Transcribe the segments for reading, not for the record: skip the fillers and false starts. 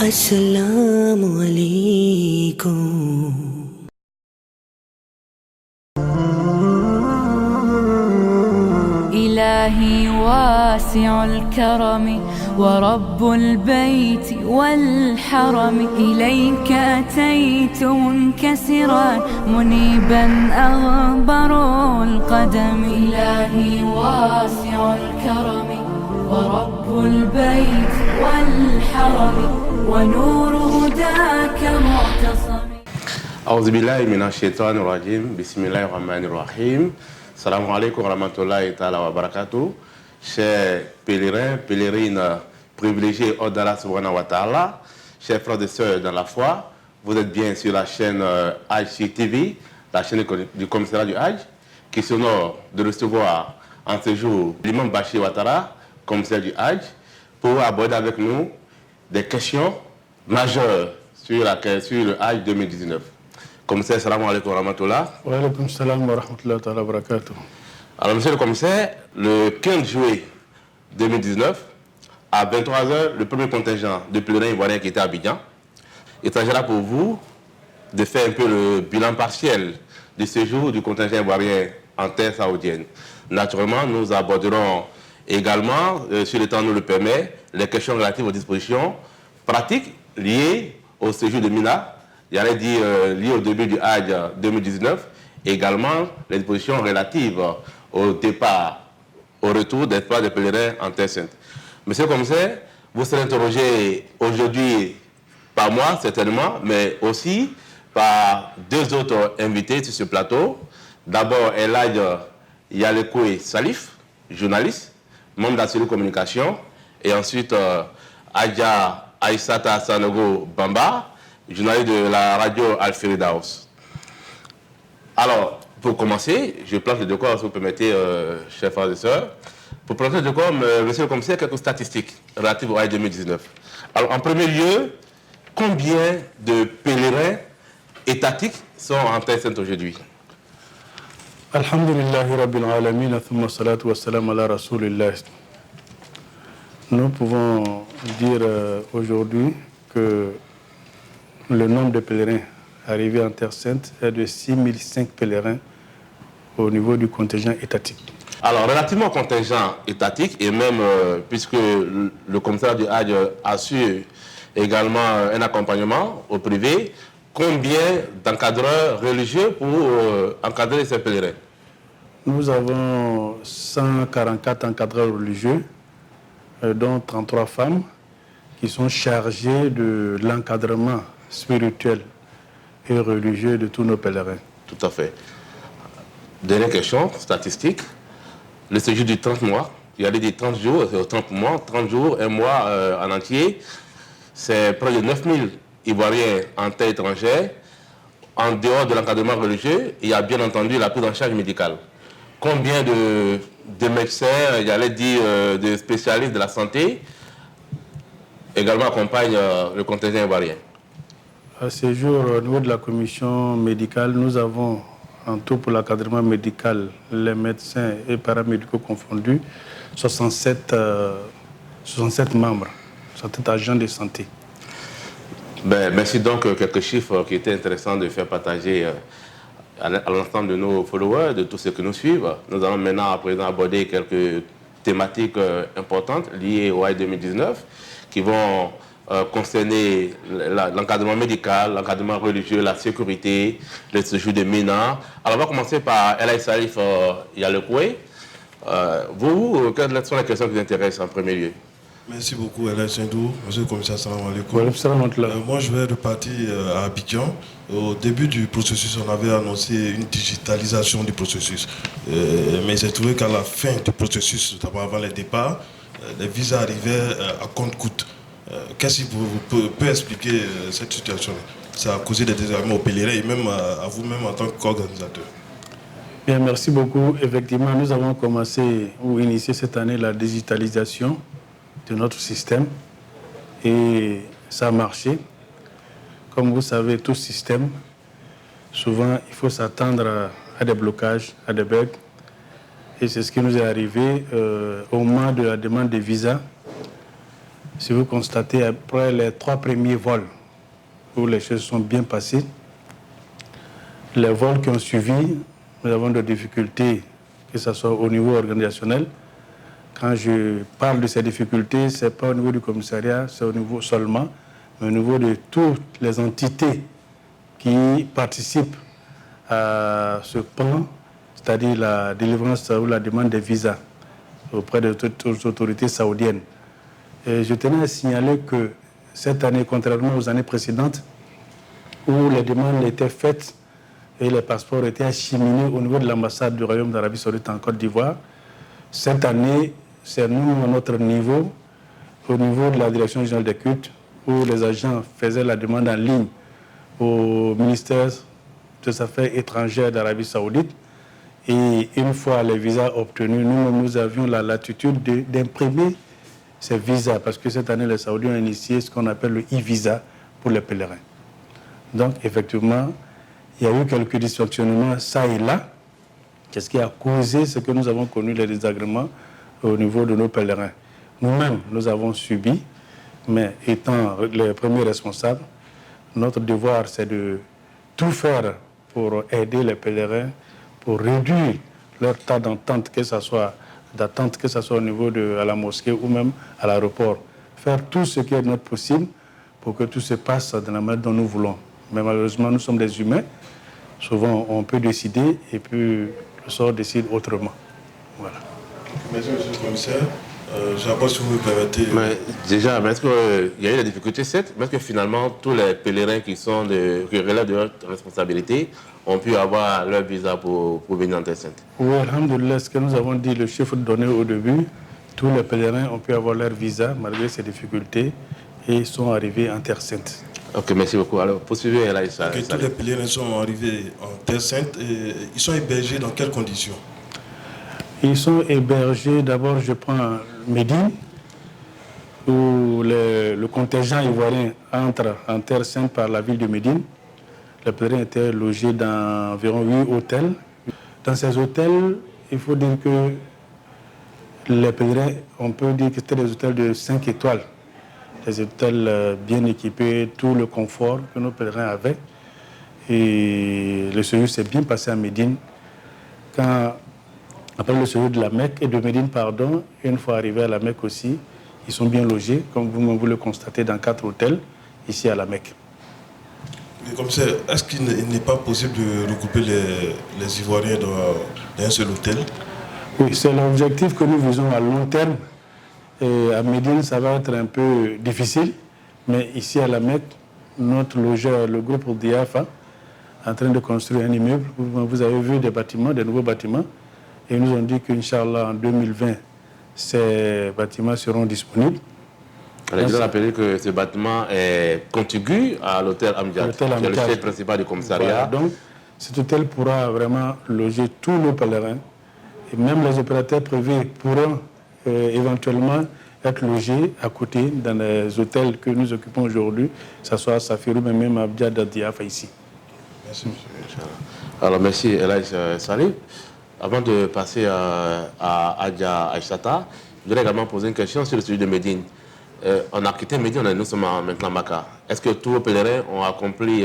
Assalamu alaikum. إلهي واسع الكرم ورب البيت والحرم إليك أتيت منكسرا منيبا أغبر القدم إلهي واسع الكرم ورب البيت والحرم ونور هداك معتصم. أعوذ بالله من الشيطان الرجيم بسم الله الرحمن الرحيم. Salam alaikum wa rahmatullahi ta'ala wa barakatuh. Chers pèlerins, pèlerines privilégiés au d'Allah subhanahu wa ta'ala, chers frères et sœurs dans la foi, vous êtes bien sur la chaîne Hajj TV, la chaîne du commissariat du Hajj, qui s'honore de recevoir en ce jour l'imam Bachir Ouattara, commissaire du Hajj, pour aborder avec nous des questions majeures sur le Hajj 2019. Commissaire, salam alaikum wa rahmatullah. Wa alaikum salam wa rahmatullah wa barakatuh. Alors, monsieur le commissaire, le 15 juillet 2019, à 23h, le premier contingent de pèlerins ivoiriens qui était à Abidjan, il s'agira pour vous de faire un peu le bilan partiel du séjour du contingent ivoirien en terre saoudienne. Naturellement, nous aborderons également, si le temps nous le permet, les questions relatives aux dispositions pratiques liées au séjour de Mina. Il y a dit lié au début du Hajj 2019, également les dispositions relatives au départ, au retour des pèlerins en Terre Sainte. Monsieur le commissaire, vous serez interrogé aujourd'hui par moi, certainement, mais aussi par deux autres invités sur ce plateau. D'abord, El Hadj Yalekoe Salif, journaliste, membre d'Asselu Communication, et ensuite Adja Aïssata Sanogo Bamba, journaliste de la radio Al-Firidaos. Alors, pour commencer, je plante le décor, si vous permettez, chers frères et sœurs. Pour planter le décor, monsieur le commissaire, quelques statistiques relatives au Hajj 2019. Alors, en premier lieu, combien de pèlerins étatiques sont en Terre Sainte aujourd'hui? Alhamdulillahi Rabbil Alamin, thumma salatu wa salam ala Rasulillah. Nous pouvons dire aujourd'hui que le nombre de pèlerins arrivés en Terre Sainte est de 6005 pèlerins au niveau du contingent étatique. Alors, relativement au contingent étatique, et même puisque le commissaire du Hajj assure également un accompagnement au privé, combien d'encadreurs religieux pour encadrer ces pèlerins? Nous avons 144 encadreurs religieux, dont 33 femmes, qui sont chargées de l'encadrement spirituel et religieux de tous nos pèlerins. Tout à fait. Dernière question, statistique. Le séjour du 30 mois, il y a des 30 jours, 30 mois, 30 jours, un mois en entier. C'est près de 9000 Ivoiriens en terre étrangère. En dehors de l'encadrement religieux, il y a bien entendu la prise en charge médicale. Combien de médecins, il y a de spécialistes de la santé également accompagnent le contingent ivoirien? À ce jour, au niveau de la commission médicale, nous avons en tout pour l'encadrement médical, les médecins et paramédicaux confondus, 67 membres, 67 agents de santé. Merci donc, quelques chiffres qui étaient intéressants de faire partager à l'ensemble de nos followers, de tous ceux qui nous suivent. Nous allons maintenant à présent aborder quelques thématiques importantes liées au Hajj 2019 qui vont concerner l'encadrement médical, l'encadrement religieux, la sécurité, le séjour de Mina. Alors on va commencer par El Hadj Salif Yalekoe. Vous, quelles sont les questions qui vous intéressent en premier lieu? Merci beaucoup, El Hadj Sindou. Monsieur le commissaire, salam alaikum. Moi, je vais repartir à Abidjan. Au début du processus, on avait annoncé une digitalisation du processus. Mais j'ai trouvé qu'à la fin du processus, d'abord avant les départs, les visas arrivaient à compte-coûte. Qu'est-ce qui peut expliquer cette situation? Ça a causé des désagréments aux pèlerins et même à vous-même en tant qu'organisateur. Bien, merci beaucoup. Effectivement, nous avons commencé ou initié cette année la digitalisation de notre système et ça a marché. Comme vous savez, tout système, souvent, il faut s'attendre à des blocages, à des bugs. Et c'est ce qui nous est arrivé au moment de la demande de visa. Si vous constatez, après les 3 premiers vols, où les choses sont bien passées, les vols qui ont suivi, nous avons des difficultés, que ce soit au niveau organisationnel. Quand je parle de ces difficultés, ce n'est pas au niveau du commissariat, c'est au niveau seulement, mais au niveau de toutes les entités qui participent à ce plan, c'est-à-dire la délivrance ou la demande des visas auprès des autorités saoudiennes. Et je tenais à signaler que cette année, contrairement aux années précédentes, où les demandes étaient faites et les passeports étaient acheminés au niveau de l'ambassade du Royaume d'Arabie Saoudite en Côte d'Ivoire, cette année, c'est nous, à notre niveau, au niveau de la Direction générale des cultes, où les agents faisaient la demande en ligne au ministère des Affaires étrangères d'Arabie Saoudite. Et une fois les visas obtenus, nous avions la latitude d'imprimer ces visas, parce que cette année, les Saoudiens ont initié ce qu'on appelle le e-visa pour les pèlerins. Donc, effectivement, il y a eu quelques dysfonctionnements, ça et là. Qu'est-ce qui a causé ce que nous avons connu, les désagréments au niveau de nos pèlerins? Nous-mêmes, nous avons subi, mais étant les premiers responsables, notre devoir, c'est de tout faire pour aider les pèlerins, pour réduire leur temps d'attente, que ce soit au niveau à la mosquée ou même à l'aéroport. Faire tout ce qui est notre possible pour que tout se passe de la manière dont nous voulons. Mais malheureusement, nous sommes des humains. Souvent, on peut décider et puis le sort décide autrement. Voilà. Merci, monsieur le commissaire. Je ne sais pas si vous me permettez. Mais déjà, est-ce qu'il y a eu des difficultés, certes, mais est-ce que finalement, tous les pèlerins qui relèvent de leur responsabilité ont pu avoir leur visa pour venir en Terre Sainte? Oui, alhamdoulilah, ce que nous avons dit, le chiffre donné au début, tous les pèlerins ont pu avoir leur visa malgré ces difficultés et sont arrivés en Terre Sainte. Ok, merci beaucoup. Alors, poursuivez, Elaïsa. Tous les pèlerins sont arrivés en Terre Sainte et ils sont hébergés dans quelles conditions? Ils sont hébergés, d'abord je prends Médine, où le contingent ivoirien entre en Terre Sainte par la ville de Médine. Les pèlerins étaient logés dans environ 8 hôtels. Dans ces hôtels, il faut dire que les pèlerins, on peut dire que c'était des hôtels de 5 étoiles. Des hôtels bien équipés, tout le confort que nos pèlerins avaient. Et le séjour s'est bien passé à Médine. Après le séjour de la Mecque et de Médine, pardon, une fois arrivés à la Mecque aussi, ils sont bien logés, comme vous le constatez, dans 4 hôtels, ici à la Mecque. Et comme ça, est-ce qu'il n'est pas possible de regrouper les Ivoiriens dans un seul hôtel? Oui, c'est l'objectif que nous visons à long terme. Et à Médine, ça va être un peu difficile, mais ici à la Mecque, notre logeur, le groupe Diafa, est en train de construire un immeuble. Vous avez vu des bâtiments, des nouveaux bâtiments. Et ils nous ont dit qu'Inch'Allah, en 2020, ces bâtiments seront disponibles. Je dois rappeler que ce bâtiment est contigu à l'hôtel Amjad, qui est le siège principal du commissariat. Voilà, donc, cet hôtel pourra vraiment loger tous nos pèlerins. Et même les opérateurs privés pourront éventuellement être logés à côté dans les hôtels que nous occupons aujourd'hui, que ce soit à Safirou, mais même à Abdiad Diafa ici. Merci, monsieur. Alors, merci, Elaïs Salih. Avant de passer à Adja Aïchata, je voudrais également poser une question sur le sujet de Médine. On a quitté Médine, nous sommes maintenant à Maka. Est-ce que tous les pèlerins ont accompli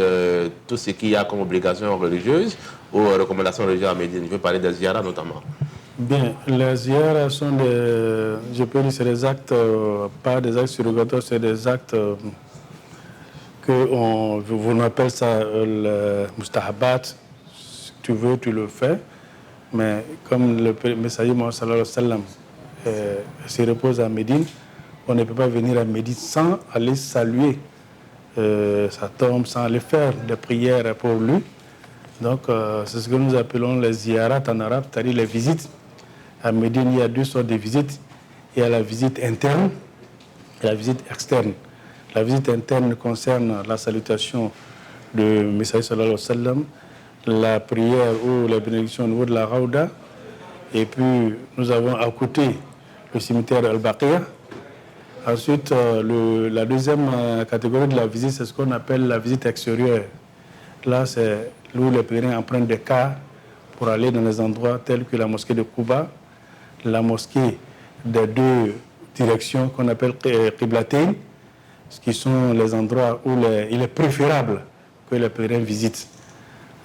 tout ce qu'il y a comme obligation religieuse ou recommandations religieuses à Médine? Je veux parler des ziyaras notamment. Bien, les ziyaras sont je peux dire, c'est des actes, pas des actes surrogatoires, c'est des actes on appelle ça le mustahabat. Si tu veux, tu le fais. Mais comme le messager Mohammed sallallahu alayhi wa sallam se repose à Médine, on ne peut pas venir à Médine sans aller saluer sa tombe, sans aller faire des prières pour lui. Donc, c'est ce que nous appelons les ziyarat en arabe, c'est-à-dire les visites. À Médine, il y a 2 sortes de visites. Il y a la visite interne et la visite externe. La visite interne concerne la salutation du messager sallallahu alayhi wa sallam, la prière ou la bénédiction au niveau de la Raouda. Et puis, nous avons à côté le cimetière Al-Baqiyah. Ensuite, la deuxième catégorie de la visite, c'est ce qu'on appelle la visite extérieure. Là, c'est où les pèlerins empruntent des cars pour aller dans des endroits tels que la mosquée de Kouba, la mosquée des 2 directions qu'on appelle Qiblatain, ce qui sont les endroits où il est préférable que les pèlerins visitent.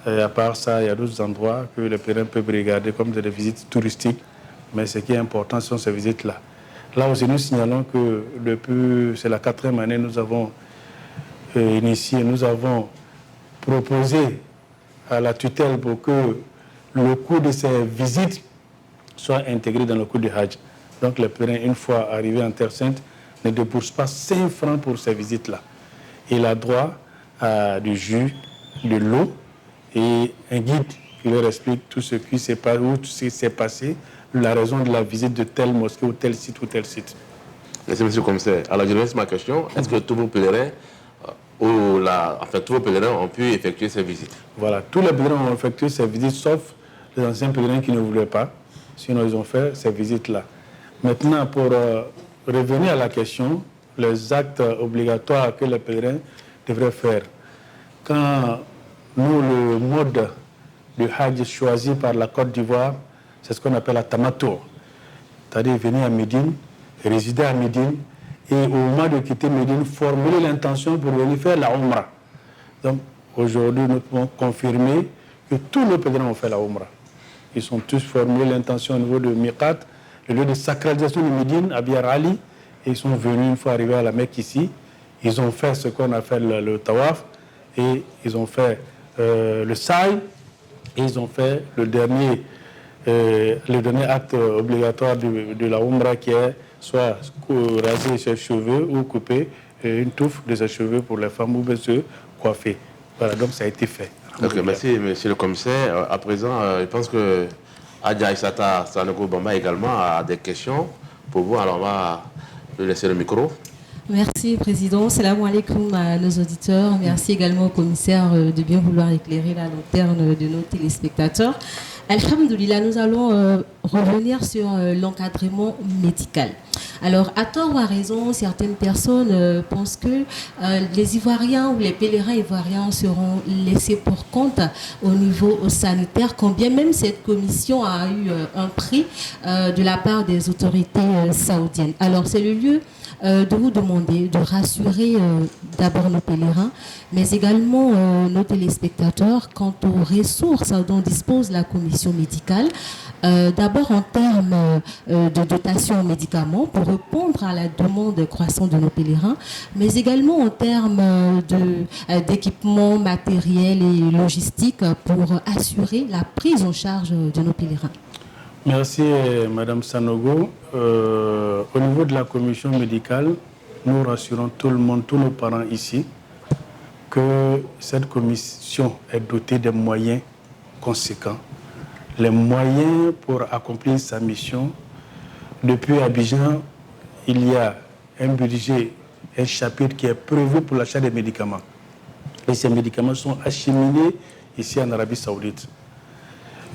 Et à part ça, il y a d'autres endroits que les pèlerins peuvent regarder comme des visites touristiques, mais ce qui est important sont ces visites-là. Là aussi, nous signalons que depuis, c'est la 4e année, nous avons initié, nous avons proposé à la tutelle pour que le coût de ces visites soit intégré dans le coût du Hajj. Donc les pèlerins, une fois arrivés en Terre Sainte, ne déboursent pas 5 francs pour ces visites-là. Il a droit à du jus, de l'eau et un guide qui leur explique tout ce qui s'est passé, la raison de la visite de telle mosquée ou tel site ou tel site. Merci, monsieur le commissaire. Alors, je laisse ma question. Est-ce que tous vos pèlerins, tous vos pèlerins ont pu effectuer ces visites? Voilà, tous les pèlerins ont effectué ces visites, sauf les anciens pèlerins qui ne voulaient pas. Sinon, ils ont fait ces visites-là. Maintenant, pour revenir à la question, les actes obligatoires que les pèlerins devraient faire. Quand nous, le mode de Hajj choisi par la Côte d'Ivoire, c'est ce qu'on appelle la Tamatour. C'est-à-dire venir à Médine, résider à Médine, et au moment de quitter Médine, formuler l'intention pour venir faire la Umrah. Donc, aujourd'hui, nous pouvons confirmer que tous nos pèlerins ont fait la Umrah. Ils sont tous formulés l'intention au niveau de Miqat, le lieu de sacralisation de Médine, à Biar Ali, et ils sont venus, une fois arrivés à la Mecque ici, ils ont fait ce qu'on appelle le Tawaf, et ils ont fait le Saï, et ils ont fait le dernier acte obligatoire de la Umrah qui est soit raser ses cheveux ou couper une touffe de ses cheveux pour les femmes ou bien se coiffer. Voilà, donc ça a été fait. Ok, merci, monsieur le commissaire. À présent, je pense que Adja Issata Sanogo Bamba également a des questions pour vous. Alors, on va lui laisser le micro. Merci, Président. Salam alaikum à nos auditeurs. Merci également au commissaire de bien vouloir éclairer la lanterne de nos téléspectateurs. Alhamdoulilah, nous allons revenir sur l'encadrement médical. Alors, à tort ou à raison, certaines personnes pensent que les Ivoiriens ou les pèlerins ivoiriens seront laissés pour compte au niveau sanitaire, quand bien même cette commission a eu un prix de la part des autorités saoudiennes. Alors, c'est le lieu de vous demander de rassurer d'abord nos pèlerins, mais également nos téléspectateurs quant aux ressources dont dispose la commission médicale. D'abord en termes de dotation en médicaments pour répondre à la demande croissante de nos pèlerins, mais également en termes d'équipements matériels et logistiques pour assurer la prise en charge de nos pèlerins. Merci, Madame Sanogo. Au niveau de la commission médicale, nous rassurons tout le monde, tous nos parents ici, que cette commission est dotée de moyens conséquents. Les moyens pour accomplir sa mission. Depuis Abidjan, il y a un budget, un chapitre qui est prévu pour l'achat des médicaments. Et ces médicaments sont acheminés ici en Arabie Saoudite.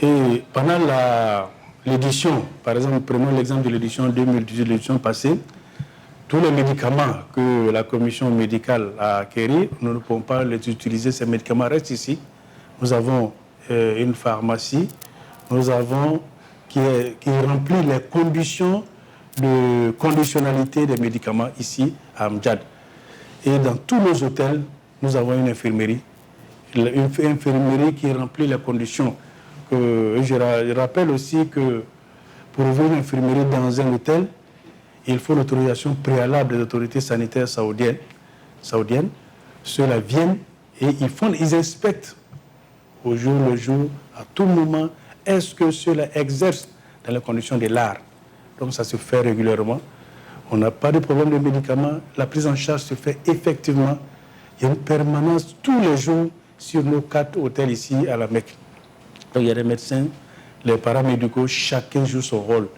Et pendant l'édition, par exemple, prenons l'exemple de l'édition 2018, l'édition passée, tous les médicaments que la commission médicale a acquis, nous ne pouvons pas les utiliser, ces médicaments restent ici. Nous avons une pharmacie, nous avons qui remplit les conditions de conditionnalité des médicaments ici à Amdjad. Et dans tous nos hôtels, nous avons une infirmerie qui remplit les conditions. Je rappelle aussi que pour ouvrir une infirmerie dans un hôtel, il faut l'autorisation préalable des autorités sanitaires saoudiennes. Ceux-là viennent et ils inspectent au jour le jour, à tout moment, est-ce que ceux-là exercent dans les conditions de l'art. Donc ça se fait régulièrement. On n'a pas de problème de médicaments. La prise en charge se fait effectivement. Il y a une permanence tous les jours sur nos 4 hôtels ici à la Mecque. Donc il y a des médecins, les paramédicaux, chacun joue son rôle.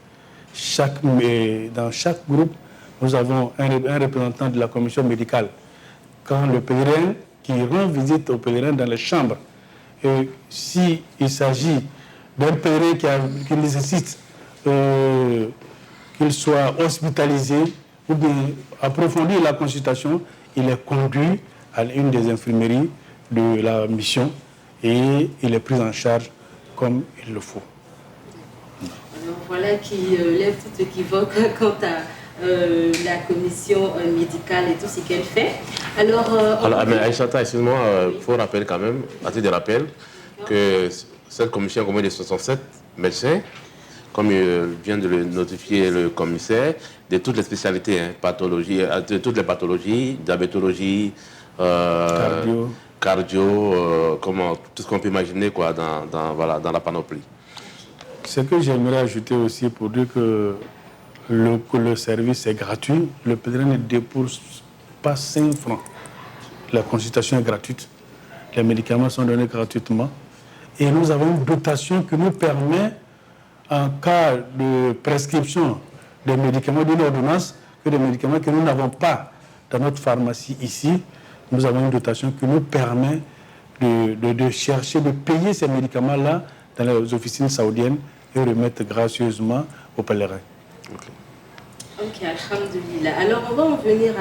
Dans chaque groupe, nous avons un représentant de la commission médicale. Quand le pèlerin qui rend visite aux pèlerins dans les chambres, et s'il s'agit d'un pèlerin qui nécessite qu'il soit hospitalisé ou bien approfondir la consultation, il est conduit à une des infirmeries de la mission et il est pris en charge comme il le faut. Alors voilà qui lève tout équivoque quant à la commission médicale et tout ce qu'elle fait. Alors mais Aïchata, excuse-moi, il faut rappeler quand même, à titre de rappel, que cette commission commet de 67 médecins, comme vient de le notifier le commissaire, de toutes les spécialités, pathologies, de toutes les pathologies, diabétologie, cardio, tout ce qu'on peut imaginer quoi, dans la panoplie. Ce que j'aimerais ajouter aussi pour dire que le service est gratuit, le pèlerin ne débourse pas 5 francs. La consultation est gratuite, les médicaments sont donnés gratuitement et nous avons une dotation qui nous permet, en cas de prescription des médicaments d'une ordonnance, que des médicaments que nous n'avons pas dans notre pharmacie ici, nous avons une dotation qui nous permet de chercher, de payer ces médicaments-là dans les officines saoudiennes et remettre gracieusement aux pèlerins. Ok, alhamdoulilah. Alors, on va en venir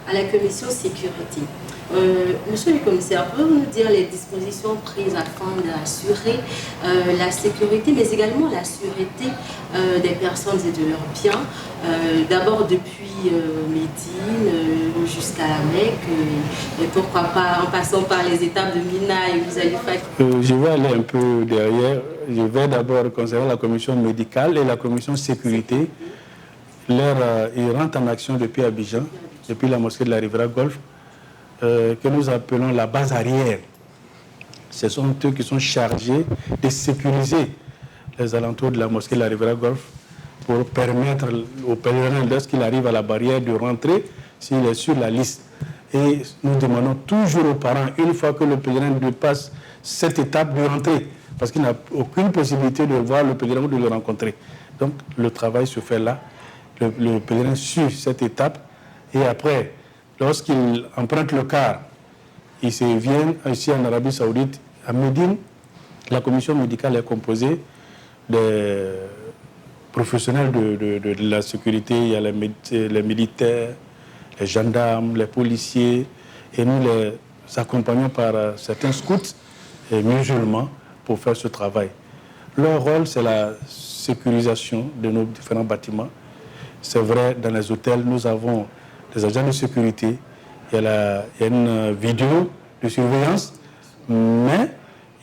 à la commission sécurité. Monsieur le commissaire, pouvez-vous nous dire les dispositions prises afin d'assurer la sécurité, mais également la sûreté des personnes et de leurs biens, d'abord depuis Médine jusqu'à la Mecque, et pourquoi pas en passant par les étapes de Mina et Mousdalifa. Je vais aller un peu derrière. Je vais d'abord concerner la commission médicale et la commission sécurité. Ils rentrent en action depuis Abidjan, depuis la mosquée de la Riviera Golfe, que nous appelons la base arrière. Ce sont eux qui sont chargés de sécuriser les alentours de la mosquée de la Riviera Golfe pour permettre aux pèlerins, lorsqu'il arrive à la barrière, de rentrer s'il est sur la liste. Et nous demandons toujours aux parents, une fois que le pèlerin dépasse cette étape, de rentrer, parce qu'il n'a aucune possibilité de voir le pèlerin ou de le rencontrer. Donc le travail se fait là. Le pèlerin suit cette étape et après, lorsqu'il emprunte le car, il se vient ici en Arabie Saoudite, à Médine. La commission médicale est composée des professionnels de la sécurité. Il y a les militaires, les gendarmes, les policiers, et nous les accompagnons par certains scouts et musulmans pour faire ce travail. Leur rôle, c'est la sécurisation de nos différents bâtiments. C'est vrai, dans les hôtels, nous avons des agents de sécurité, il y a une vidéo de surveillance, mais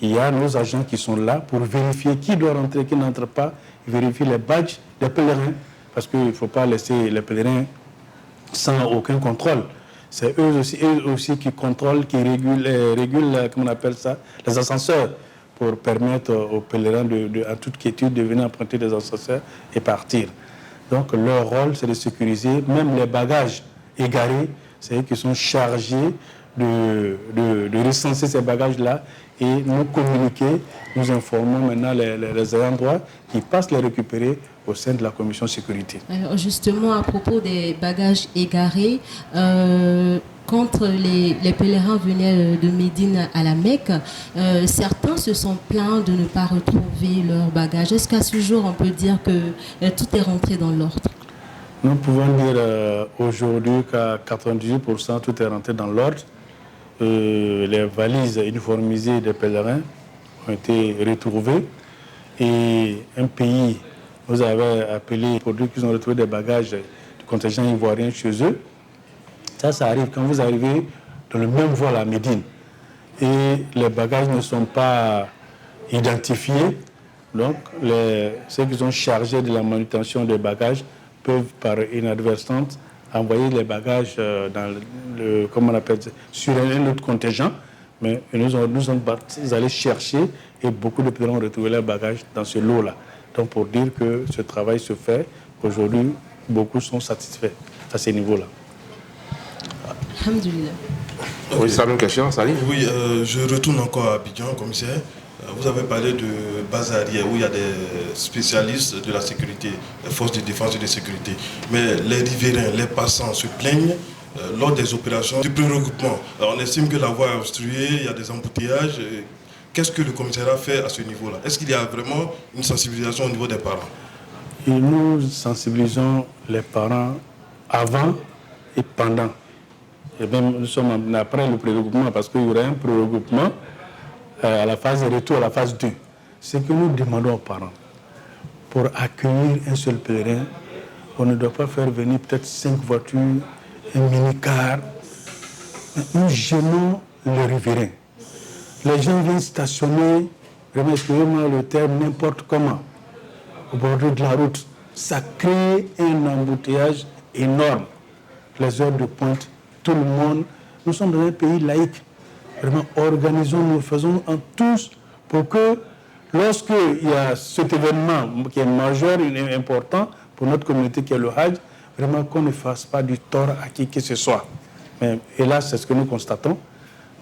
il y a nos agents qui sont là pour vérifier qui doit rentrer, qui n'entre pas, vérifier les badges des pèlerins, parce qu'il ne faut pas laisser les pèlerins sans aucun contrôle. C'est eux aussi qui contrôlent, qui régulent comment on appelle ça, les ascenseurs, pour permettre aux pèlerins, en toute quiétude, de venir emprunter des ascenseurs et partir. Donc leur rôle, c'est de sécuriser même les bagages égarés. C'est eux qui sont chargés de recenser ces bagages-là et nous communiquer, nous informons maintenant les ayants droit qui passent les récupérer au sein de la commission sécurité. Alors justement, à propos des bagages égarés, quand les pèlerins venaient de Médine à la Mecque, certains se sont plaints de ne pas retrouver leurs bagages. Est-ce qu'à ce jour, on peut dire que tout est rentré dans l'ordre? Nous pouvons dire aujourd'hui qu'à 98%, tout est rentré dans l'ordre. Les valises uniformisées des pèlerins ont été retrouvées. Et un pays nous avait appelé pour dire qu'ils ont retrouvé des bagages du contingent ivoirien chez eux. Ça arrive quand vous arrivez dans le même vol à Médine et les bagages ne sont pas identifiés. Donc, ceux qui sont chargés de la manutention des bagages peuvent, par inadvertance, envoyer les bagages comment on appelle ça, sur un autre contingent. Mais nous sommes allés chercher et beaucoup de pèlerins ont retrouvé leurs bagages dans ce lot-là. Donc, pour dire que ce travail se fait, aujourd'hui, beaucoup sont satisfaits à ce niveau-là. Alhamdulillah. Oui, c'est la même question, Salih. Oui, je retourne encore à Abidjan, commissaire. Vous avez parlé de base arrière où il y a des spécialistes de la sécurité, les forces de défense et de sécurité. Mais les riverains, les passants se plaignent lors des opérations du pré-regroupement. On estime que la voie est obstruée, il y a des embouteillages. Qu'est-ce que le commissariat fait à ce niveau-là? Est-ce qu'il y a vraiment une sensibilisation au niveau des parents? Et nous sensibilisons les parents avant et pendant. Et même nous sommes après le pré-regroupement parce qu'il y aura un pré-regroupement à la phase de retour, à la phase 2. Ce que nous demandons aux parents, pour accueillir un seul pèlerin, on ne doit pas faire venir peut-être 5 voitures, un mini-car. Nous gênons les riverains. Les gens viennent stationner, vraiment, excusez-moi le terme, n'importe comment, au bord de la route. Ça crée un embouteillage énorme. Les heures de pointe, tout le monde. Nous sommes dans un pays laïque. Vraiment, organisons-nous, faisons en tous pour que, lorsqu'il y a cet événement qui est majeur et important pour notre communauté qui est le Hajj, vraiment qu'on ne fasse pas du tort à qui que ce soit. Mais hélas, c'est ce que nous constatons.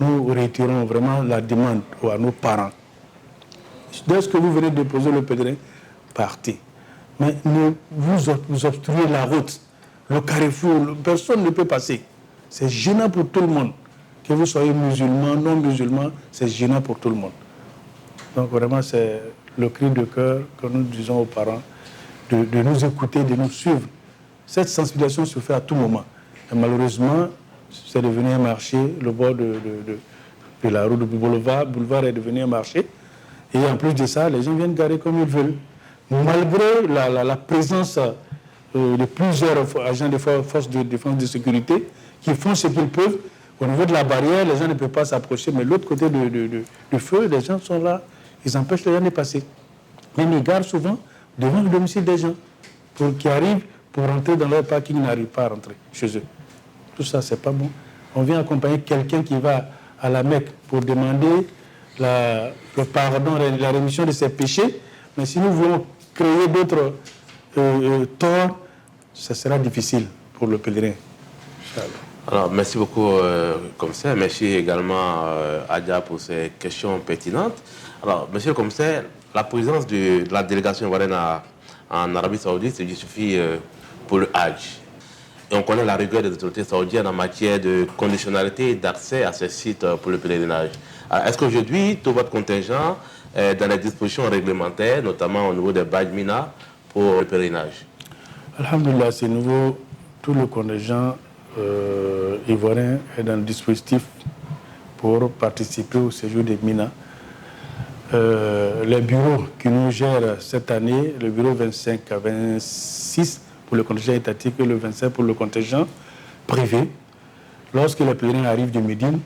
Nous retirons vraiment la demande à nos parents. Dès que vous venez déposer le pèlerin, partez. Mais vous obstruez la route, le carrefour, personne ne peut passer. C'est gênant pour tout le monde. Que vous soyez musulman, non musulman, c'est gênant pour tout le monde. Donc vraiment, c'est le cri de cœur que nous disons aux parents de nous écouter, de nous suivre. Cette sensibilisation se fait à tout moment. Et malheureusement, c'est devenu un marché, le bord de la route du boulevard est devenu un marché. Et en plus de ça, les gens viennent garer comme ils veulent. Malgré la présence de plusieurs agents de forces de défense et de sécurité qui font ce qu'ils peuvent, au niveau de la barrière, les gens ne peuvent pas s'approcher, mais l'autre côté du feu, les gens sont là, ils empêchent les gens de passer. Mais ils garent souvent devant le domicile des gens qui arrivent pour rentrer dans leur parking, ils n'arrivent pas à rentrer chez eux. Tout ça, c'est pas bon. On vient accompagner quelqu'un qui va à la Mecque pour demander le pardon, la rémission de ses péchés. Mais si nous voulons créer d'autres torts, ça sera difficile pour le pèlerin. Alors, merci beaucoup, commissaire. Merci également, Adja, pour ces questions pertinentes. Alors, monsieur le commissaire, la présence de la délégation ivoirienne en Arabie Saoudite se justifie pour le Hajj. Et on connaît la rigueur des autorités saoudiennes en matière de conditionnalité d'accès à ces sites pour le pèlerinage. Est-ce qu'aujourd'hui, tout votre contingent est dans les dispositions réglementaires, notamment au niveau des badges Mina, pour le pèlerinage? Alhamdulillah, c'est nouveau. Tout le contingent ivoirien est dans le dispositif pour participer au séjour des Mina. Les bureaux qui nous gèrent cette année, le bureau 25 à 26, pour le contingent étatique et le 25 pour le contingent privé. Lorsque les pèlerins arrivent de Médine,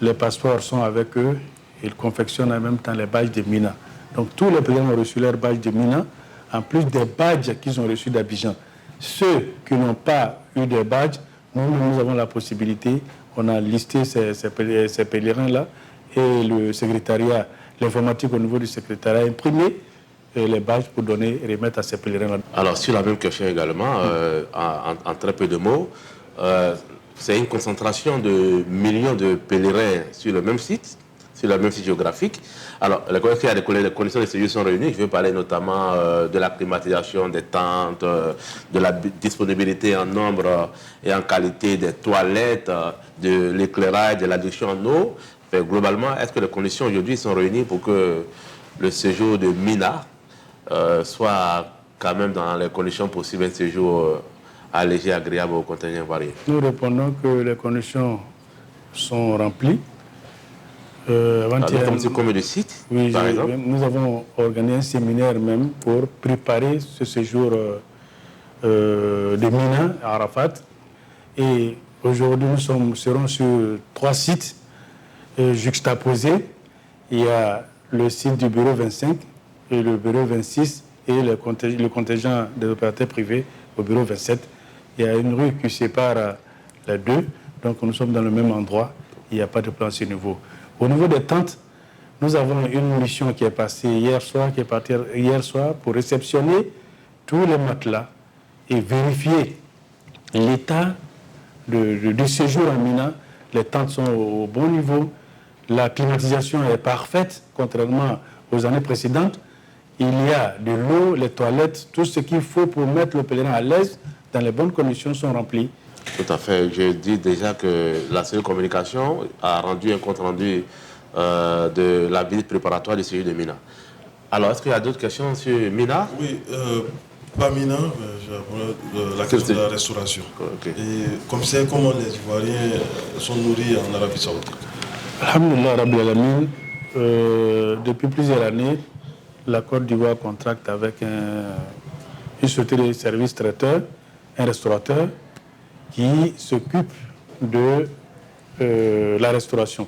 les passeports sont avec eux, ils confectionnent en même temps les badges de Mina. Donc tous les pèlerins ont reçu leurs badges de Mina, en plus des badges qu'ils ont reçus d'Abidjan. Ceux qui n'ont pas eu de badges, nous avons la possibilité, on a listé ces pèlerins-là et le secrétariat, l'informatique au niveau du secrétariat a imprimé les badges pour donner et remettre à ces pèlerins-là. Alors, sur la même question également, en très peu de mots, c'est une concentration de millions de pèlerins sur le même site géographique. Alors, les conditions de séjour sont réunies. Je veux parler notamment de la climatisation des tentes, de la disponibilité en nombre et en qualité des toilettes, de l'éclairage, de l'adduction en eau. Enfin, globalement, est-ce que les conditions aujourd'hui sont réunies pour que le séjour de Mina soit quand même dans les conditions possibles un séjour allégé, agréable au contingent ivoirien? Nous répondons que les conditions sont remplies. Combien de sites, oui, par exemple? Nous avons organisé un séminaire même pour préparer ce séjour de Mina à Arafat. Et aujourd'hui, nous serons sur 3 sites juxtaposés. Il y a le site du bureau 25 et le bureau 26 et le contingent des opérateurs privés au bureau 27. Il y a une rue qui sépare les deux, donc nous sommes dans le même endroit. Il n'y a pas de plan à ce niveau. Au niveau des tentes, nous avons une mission qui est passée hier soir pour réceptionner tous les matelas et vérifier l'état du séjour en Mina. Les tentes sont au bon niveau, la climatisation est parfaite, contrairement aux années précédentes. Il y a de l'eau, les toilettes, tout ce qu'il faut pour mettre le pèlerin à l'aise, dans les bonnes conditions, sont remplis. Tout à fait. Je dis déjà que la cellule communication a rendu un compte rendu de la visite préparatoire du séjour de Mina. Alors, est-ce qu'il y a d'autres questions sur Mina? Oui, pas Mina, la question de la restauration. Okay. Et comme c'est, comment les Ivoiriens sont nourris en Arabie Saoudite? Alhamdulillah Rabbil Alamin, depuis plusieurs années, la Côte d'Ivoire contracte avec une société de services traiteurs, un restaurateur qui s'occupe de la restauration.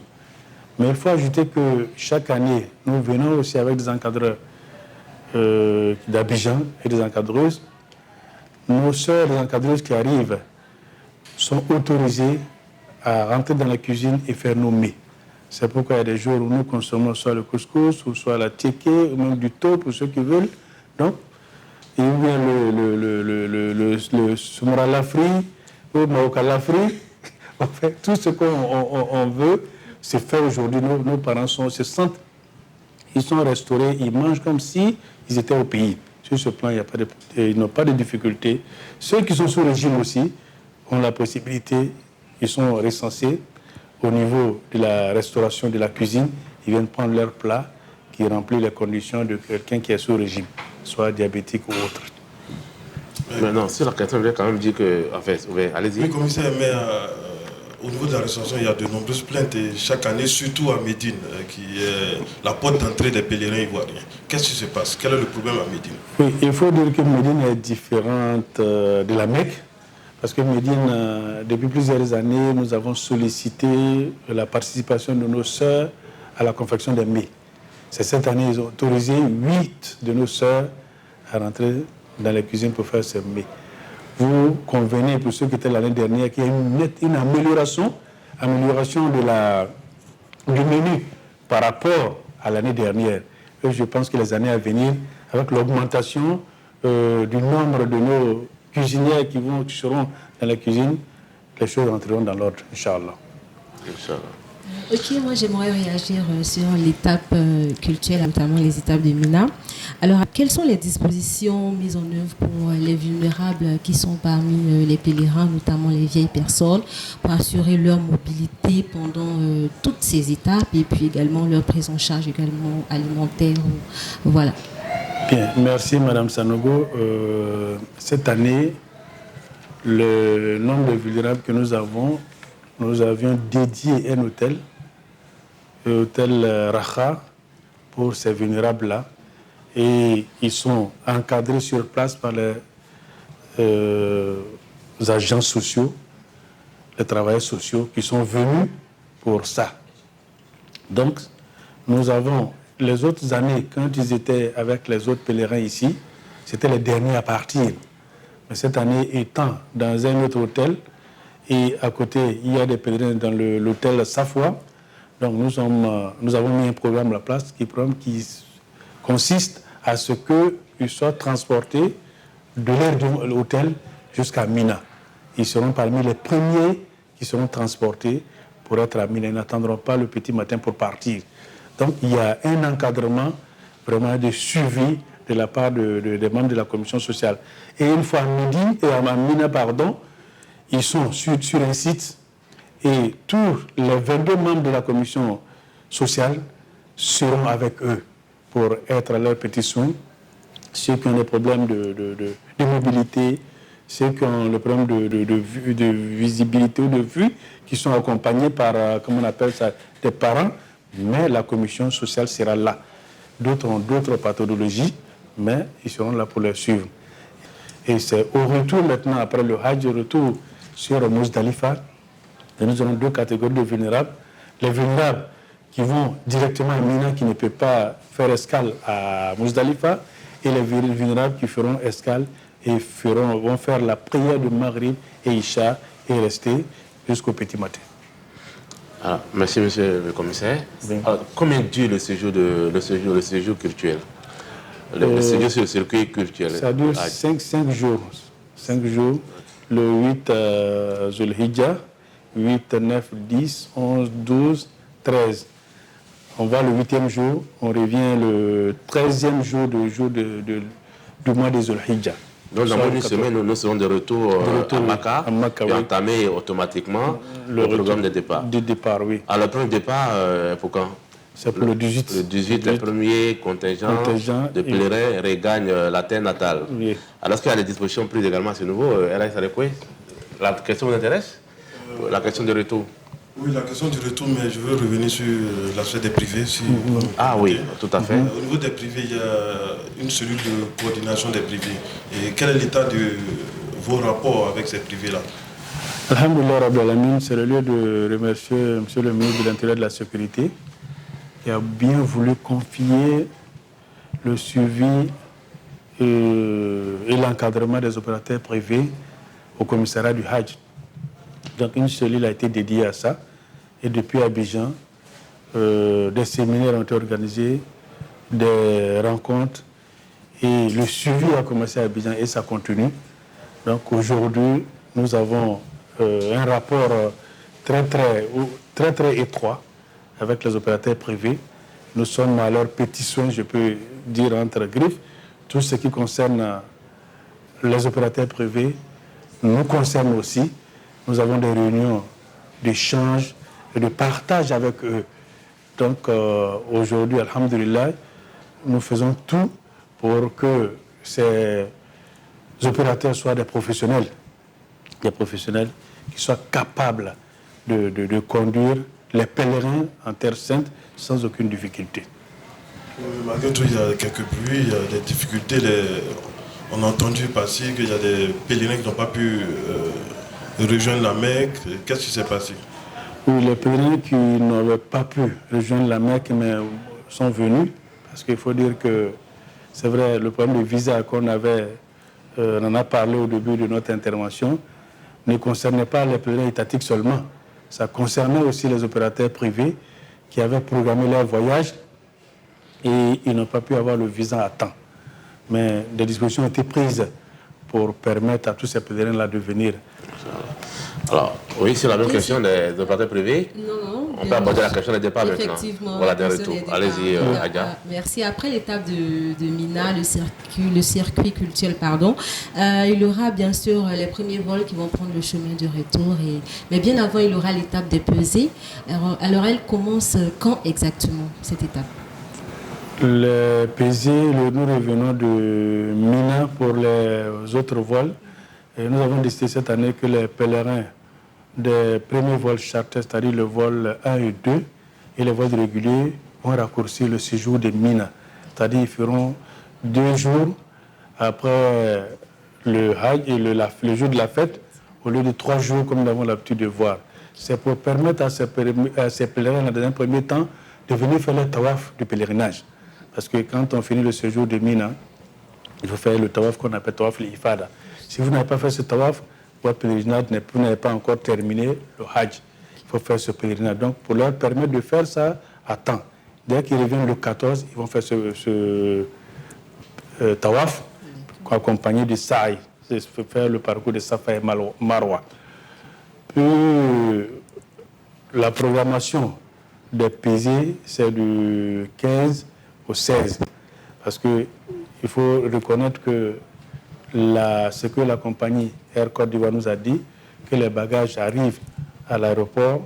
Mais il faut ajouter que chaque année, nous venons aussi avec des encadreurs d'Abidjan et des encadreuses. Nos sœurs, les encadreuses qui arrivent, sont autorisées à rentrer dans la cuisine et faire nos mets. C'est pourquoi il y a des jours où nous consommons soit le couscous, ou soit la tchéké, ou même du thau pour ceux qui veulent. Donc, il y a le soumra lafri, ou le maoka lafri. En fait, tout ce qu'on veut, c'est fait aujourd'hui. Nos parents se sentent, ils sont restaurés, ils mangent comme si ils étaient au pays. Sur ce plan, ils n'ont pas de difficultés. Ceux qui sont sous régime aussi ont la possibilité, ils sont recensés au niveau de la restauration, de la cuisine. Ils viennent prendre leur plat qui remplit les conditions de quelqu'un qui est sous régime, soit diabétique ou autre. Mais non, sur la question, je vais quand même dire que... En fait, allez-y. Oui, commissaire, mais au niveau de la restauration, il y a de nombreuses plaintes et chaque année, surtout à Médine, qui est la porte d'entrée des pèlerins ivoiriens. Qu'est-ce qui se passe? Quel est le problème à Médine? Oui, il faut dire que Médine est différente de la Mecque, parce que Médine, depuis plusieurs années, nous avons sollicité la participation de nos sœurs à la confection des mets. C'est cette année, ils ont autorisé 8 de nos sœurs à rentrer dans la cuisine pour faire ces mets. Vous convenez, pour ceux qui étaient l'année dernière, qu'il y a une amélioration du menu par rapport à l'année dernière. Et je pense que les années à venir, avec l'augmentation du nombre de nos cuisinières qui seront dans la cuisine, les choses entreront dans l'ordre, Inch'Allah. Ok, moi j'aimerais réagir sur l'étape culturelle, notamment les étapes de Mina. Alors, quelles sont les dispositions mises en œuvre pour les vulnérables qui sont parmi les pèlerins, notamment les vieilles personnes, pour assurer leur mobilité pendant toutes ces étapes et puis également leur prise en charge également alimentaire, voilà. Bien, merci Madame Sanogo. Cette année, le nombre de vulnérables que nous avions dédié un hôtel, l'hôtel Racha, pour ces vulnérables-là. Et ils sont encadrés sur place par les agents sociaux, les travailleurs sociaux qui sont venus pour ça. Donc, nous avons, les autres années, quand ils étaient avec les autres pèlerins ici, c'était les derniers à partir. Mais cette année, étant dans un autre hôtel, et à côté, il y a des pèlerins dans l'hôtel Safwa. Donc nous avons mis un programme en place qui consiste à ce qu'ils soient transportés de leur hôtel jusqu'à Mina. Ils seront parmi les premiers qui seront transportés pour être à Mina. Ils n'attendront pas le petit matin pour partir. Donc il y a un encadrement vraiment de suivi de la part des membres de la commission sociale. Et une fois à Mina, ils sont sur un site et tous les 22 membres de la commission sociale seront avec eux pour être à leurs petits soins. Ceux qui ont des problèmes de mobilité, ceux qui ont le problème de visibilité ou de vue, qui sont accompagnés par, comment on appelle ça, des parents, mais la commission sociale sera là. D'autres ont d'autres pathologies, mais ils seront là pour les suivre. Et c'est au retour maintenant, après le Hajj, retour sur Mousdalifa, et nous avons deux catégories de vulnérables. Les vulnérables qui vont directement à Mina, qui ne peuvent pas faire escale à Mousdalifa, et les vulnérables qui feront escale et vont faire la prière de Maghrib et Isha et rester jusqu'au petit matin. Alors, merci, monsieur le commissaire. Alors, combien dure le séjour culturel? Le séjour sur le circuit culturel? Ça dure 5 jours. 5 jours. Le 8 Zulhijjah, 8, 9, 10, 11, 12, 13. On va le 8e jour, on revient le 13e jour du mois de Zulhijjah. Donc, dans une semaine, nous serons de retour à Maka et entamer automatiquement le programme de départ. De départ, oui. Alors, le premier départ, pour quand? C'est pour le 18. Le 18, le premier contingent de pèlerins regagne la terre natale. Oui. Alors, est-ce qu'il y a des dispositions prises également à ce niveau? La question vous intéresse? La question de retour. Oui, la question du retour, mais je veux revenir sur l'aspect des privés. Ah oui, tout à fait. Au niveau des privés, il y a une cellule de coordination des privés. Et quel est l'état de vos rapports avec ces privés-là? Alhamdulillah Rabbil Alamin, c'est le lieu de remercier M. le ministre de l'Intérieur et de la Sécurité qui a bien voulu confier le suivi et l'encadrement des opérateurs privés au commissariat du Hajj. Donc une cellule a été dédiée à ça. Et depuis Abidjan, des séminaires ont été organisés, des rencontres. Et le suivi a commencé à Abidjan et ça continue. Donc aujourd'hui, nous avons un rapport très étroit avec les opérateurs privés. Nous sommes à leurs petits soins, je peux dire entre griffes. Tout ce qui concerne les opérateurs privés nous concerne aussi. Nous avons des réunions d'échange et de partage avec eux. Donc aujourd'hui, alhamdulillah, nous faisons tout pour que ces opérateurs soient des professionnels qui soient capables de conduire les pèlerins en Terre Sainte sans aucune difficulté. Malgré tout, il y a quelques bruits, il y a des difficultés. On a entendu passer qu'il y a des pèlerins qui n'ont pas pu rejoindre la Mecque. Qu'est-ce qui s'est passé? Oui, les pèlerins qui n'avaient pas pu rejoindre la Mecque mais sont venus, parce qu'il faut dire que c'est vrai, le problème de visa qu'on avait, on en a parlé au début de notre intervention, ne concernait pas les pèlerins étatiques seulement. Ça concernait aussi les opérateurs privés qui avaient programmé leur voyage et ils n'ont pas pu avoir le visa à temps. Mais des dispositions ont été prises pour permettre à tous ces pèlerins-là de venir. Alors, oui, c'est la même question des opérateurs privés. Non. On peut aborder la question des départs maintenant. Voilà, des retours. Allez-y, Adja. Merci. Après l'étape de Mina, le circuit culturel, il y aura bien sûr les premiers vols qui vont prendre le chemin du retour. Mais bien avant, il y aura l'étape des pesées. Alors, elle commence quand exactement, cette étape? Les pesées, nous revenons de Mina pour les autres vols. Et nous avons décidé cette année que les pèlerins des premiers vols charter, c'est-à-dire le vol 1 et 2, et les vols réguliers, vont raccourcir le séjour de Mina. C'est-à-dire qu'ils feront 2 jours après le Hajj et le jour de la fête, au lieu de 3 jours comme nous avons l'habitude de voir. C'est pour permettre à ces pèlerins, dans un premier temps, de venir faire le tawaf du pèlerinage. Parce que quand on finit le séjour de Mina, il faut faire le tawaf qu'on appelle tawaf l'ifada. Si vous n'avez pas fait ce tawaf, votre pèlerinage, vous n'avez pas encore terminé le Hajj. Il faut faire ce pèlerinage. Donc, pour leur permettre de faire ça à temps. Dès qu'ils reviennent le 14, ils vont faire ce tawaf accompagné de sa'i. C'est faire le parcours de Safa et Marwa. Puis, la programmation des pesées, c'est du 15 au 16. Parce qu'il faut reconnaître que ce que la compagnie Air Côte d'Ivoire nous a dit, que les bagages arrivent à l'aéroport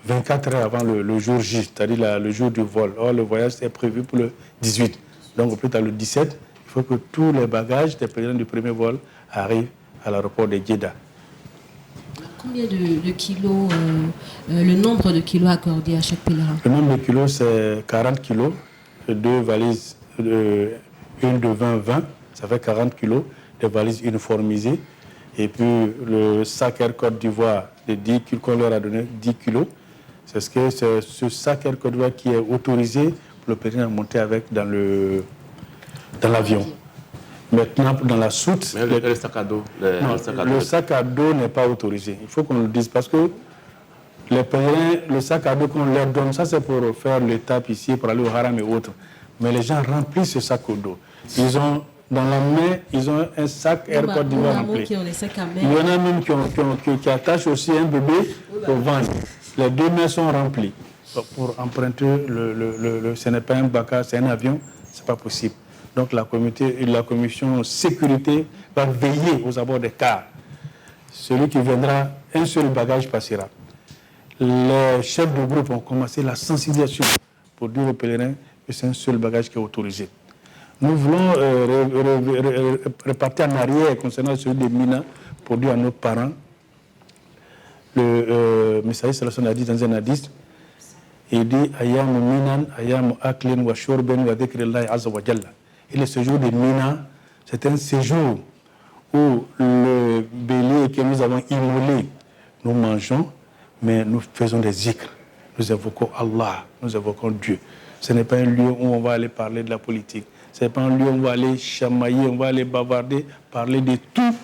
24 heures avant le jour J, c'est-à-dire le jour du vol. Or, le voyage est prévu pour le 18. Donc, au plus tard, le 17, il faut que tous les bagages des pèlerins du premier vol arrivent à l'aéroport de Djeddah. Combien de kilos, le nombre de kilos accordés à chaque pèlerin? Le nombre de kilos, c'est 40 kilos, 2 valises, une de 20, ça fait 40 kilos, des valises uniformisées. Et puis le sac Air Côte d'Ivoire de 10 kilos, qu'on leur a donné 10 kilos. C'est ce sac Air Côte d'Ivoire qui est autorisé pour le pèlerin à monter avec dans l'avion. Maintenant, dans la soute... Mais le sac à dos le sac à dos n'est pas autorisé. Il faut qu'on le dise parce que les pèlerins, le sac à dos qu'on leur donne, ça c'est pour faire l'étape ici, pour aller au haram et autres. Mais les gens remplissent ce sac au dos. Ils ont, dans la main, ils ont un sac Air Côte d'Ivoire rempli. Il y en a même qui attachent aussi un bébé au ventre. Les 2 mains sont remplies. Pour emprunter, ce n'est pas un bacar, c'est un avion, ce n'est pas possible. Donc la commission sécurité va veiller aux abords des cars. Celui qui viendra, un seul bagage passera. Les chefs de groupe ont commencé la sensibilisation pour dire aux pèlerins que c'est un seul bagage qui est autorisé. Nous voulons repartir en arrière concernant celui de Mina pour dire à nos parents le messager sallallahu alayhi wa sallam a dit dans un hadith, il dit Ayam minan, ayam aklin wa shurben wa dhikrillahi azza wa jalla. Et le séjour de Mina, c'est un séjour où le bélier que nous avons immolé, nous mangeons, mais nous faisons des zikrs. Nous évoquons Allah, nous évoquons Dieu. Ce n'est pas un lieu où on va aller parler de la politique. Ce n'est pas un lieu où on va aller chamailler, on va aller bavarder, parler de tout,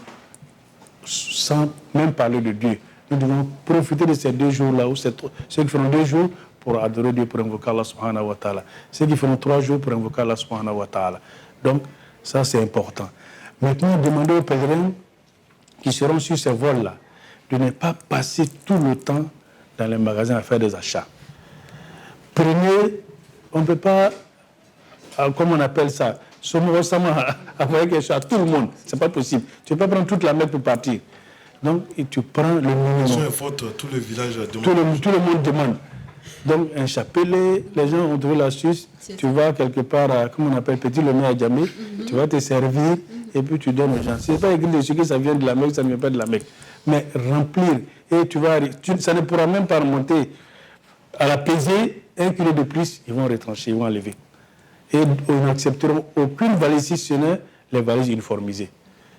sans même parler de Dieu. Nous devons profiter de ces 2 jours-là, où ceux qui feront 2 jours pour adorer Dieu, pour invoquer Allah subhanahu wa ta'ala. Ceux qui feront 3 jours pour invoquer Allah subhanahu wa ta'ala. Donc, ça c'est important. Maintenant, demandez aux pèlerins qui seront sur ces vols-là de ne pas passer tout le temps dans les magasins à faire des achats. Prenez, on ne peut pas, comment on appelle ça, avec quelque chose à tout le monde. Ce n'est pas possible. Tu ne peux pas prendre toute la Mecque pour partir. Donc, tu prends le minimum. C'est faute, tout le village demande. Tout le monde demande. Donc, un chapelet, les gens ont trouvé l'astuce. Tu vas quelque part, comment on appelle, petit le nez à Djamé, tu vas te servir et puis tu donnes aux gens. Ce n'est pas écrit dessus que ça vient de la Mecque, ça ne vient pas de la Mecque. Mais remplir, et ça ne pourra même pas remonter à la pesée, 1 kilo de plus, ils vont retrancher, ils vont enlever. Et ils n'accepteront aucune valise si ce n'est les valises uniformisées.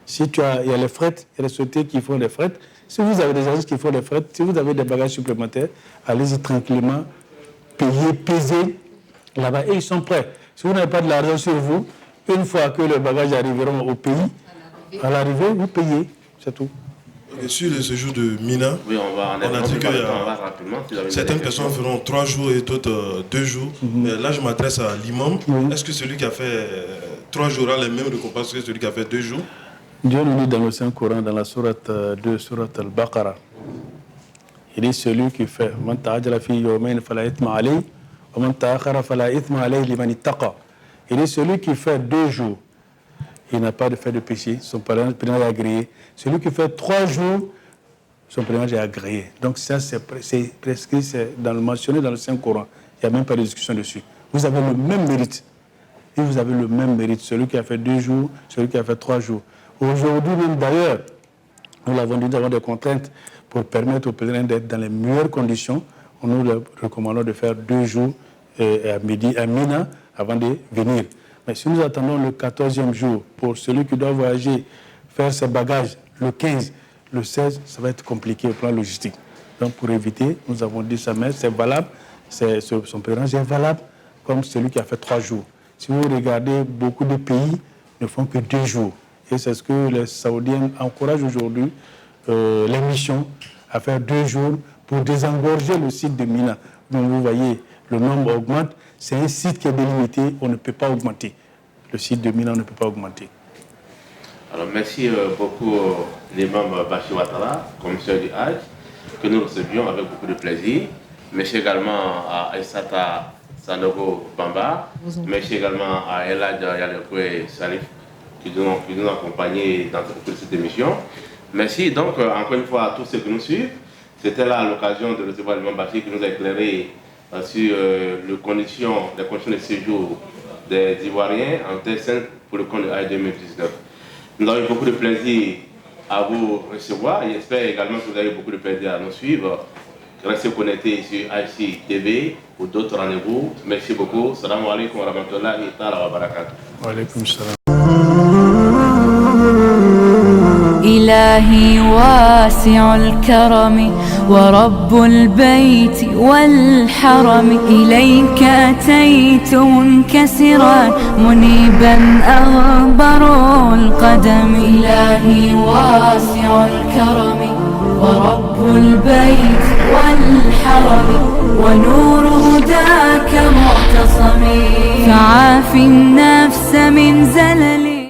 Si il y a les fret, il y a les sociétés qui font les fret. Si vous avez des agences qui font les fret, si vous avez des bagages supplémentaires, allez-y tranquillement, payez, pesez là-bas et ils sont prêts. Si vous n'avez pas de l'argent sur vous, une fois que les bagages arriveront au pays, à l'arrivée, vous payez, c'est tout. Et sur le séjour de Mina, oui, on a dit que certaines personnes feront 3 jours et d'autres 2 jours. Mais là, je m'adresse à l'imam. Est-ce que celui qui a fait 3 jours a les mêmes récompenses que celui qui a fait 2 jours? Dieu nous dit dans le Saint-Coran, dans la sourate 2, sourate Al-Baqarah, il dit celui qui fait Man ta'ajala fi yawmayn fala ithma alayhi wa man ta'akhara fala ithma alayhi liman ittaqa. Il dit celui qui fait 2 jours, il n'a pas de fait de péché, son pèlerinage est agréé. Celui qui fait 3 jours, son pèlerinage est agréé. Donc ça, c'est prescrit, c'est mentionné dans le Saint-Coran. Il n'y a même pas de discussion dessus. Vous avez le même mérite. Et vous avez le même mérite, celui qui a fait 2 jours, celui qui a fait 3 jours. Aujourd'hui même d'ailleurs, nous l'avons dit, nous avons des contraintes pour permettre aux pèlerins d'être dans les meilleures conditions. On nous recommande de faire 2 jours à midi à Mina avant de venir. Mais si nous attendons le 14e jour pour celui qui doit voyager, faire ses bagages le 15, le 16, ça va être compliqué au plan logistique. Donc pour éviter, nous avons dit ça, mais c'est valable, son pèlerinage est valable comme celui qui a fait 3 jours. Si vous regardez, beaucoup de pays ne font que 2 jours. Et c'est ce que les Saoudiens encouragent aujourd'hui, les missions, à faire 2 jours pour désengorger le site de Mina. Donc vous voyez, le nombre augmente. C'est un site qui est délimité, on ne peut pas augmenter. Le site de Mina, on ne peut pas augmenter. Alors merci beaucoup l'imam Bachir Ouattara, commissaire du Hajj, que nous recevions avec beaucoup de plaisir. Merci également à Aïssata Sanogo Bamba. Merci également à Elad Yalekwe Salif qui nous ont accompagnés dans cette émission. Merci donc encore une fois à tous ceux qui nous suivent. C'était là l'occasion de recevoir l'imam Bachir qui nous a éclairé sur les conditions de séjour des Ivoiriens en Terre Sainte pour le compte de Hajj 2019. Nous avons eu beaucoup de plaisir à vous recevoir et j'espère également que vous avez beaucoup de plaisir à nous suivre. Restez connectés sur IC TV pour d'autres rendez-vous. Merci beaucoup. Salam alaikum wa rahmatullahi wa barakatuh. Wa alaikum salam. إلهي واسع الكرم ورب البيت والحرم إليك أتيت منكسرا منيبا أغبر القدم إلهي واسع الكرم ورب البيت والحرم ونور هداك معتصم فعاف النفس من زلل